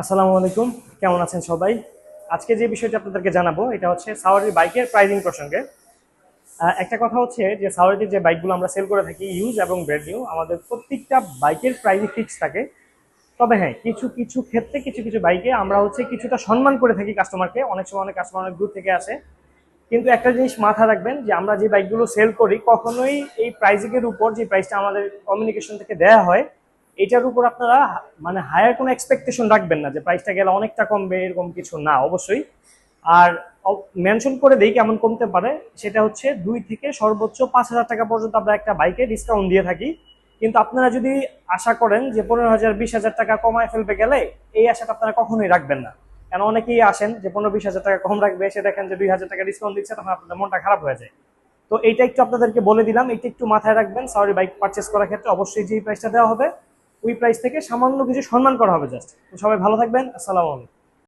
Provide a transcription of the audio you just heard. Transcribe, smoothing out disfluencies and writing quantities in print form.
আসসালামু আলাইকুম, কেমন আছেন সবাই? আজকে যে বিষয়টা আপনাদেরকে জানাবো এটা হচ্ছে সাওয়ারি বাইকের প্রাইসিং প্রসঙ্গে। একটা কথা হচ্ছে যে সাওয়ারিতে যে বাইকগুলো আমরা সেল করে থাকি ইউজ এবং ব্র্যান্ড নিউ, আমাদের প্রত্যেকটা বাইকের প্রাইসই ফিক্স থাকে। তবে হ্যাঁ, কিছু কিছু ক্ষেত্রে কিছু কিছু বাইকে আমরা হচ্ছে কিছুটা সম্মান করে থাকি কাস্টমারকে। অনেক সময় অনেক কাস্টমার অনেক দূর থেকে আসে, কিন্তু একটা জিনিস মাথায় রাখবেন যে আমরা যে বাইকগুলো সেল করি কখনোই এই প্রাইসিং এর উপর যে প্রাইসটা আমাদের কমিউনিকেশন থেকে দেয়া হয় এটার উপর আপনারা মানে হায়ার কোনো এক্সপেকটেশন রাখবেন না যে প্রাইসটা গেলে অনেকটা কমবে, এরকম কিছু না অবশ্যই। আর মেনশন করে দেই কেমন কমতে পারে, সেটা হচ্ছে 2 থেকে সর্বোচ্চ 5,000 টাকা পর্যন্ত আমরা একটা বাইকে ডিসকাউন্ট দিয়ে থাকি। কিন্তু আপনারা যদি আশা করেন যে 15,000 20,000 টাকা কমায় ফেলবে গেলে, এই আশাটা আপনারা কখনোই রাখবেন না। কেন অনেকেই আসেন যে 15-20 হাজার টাকা কম রাখবে, এসে দেখেন যে 2,000 টাকা ডিসকাউন্ট দিচ্ছে, তখন আপনাদের মনটা খারাপ হয়ে যায়। তো এইটা একটু আপনাদেরকে বলে দিলাম, এটা একটু মাথায় রাখবেন। সরি, বাইক পারচেস করার ক্ষেত্রে অবশ্যই যেই প্রাইসটা দেওয়া হবে ওই প্রাইস থেকে সামান্য কিছু সম্মান করা হবে জাস্ট। তো সবাই ভালো থাকবেন, আসসালামু আলাইকুম।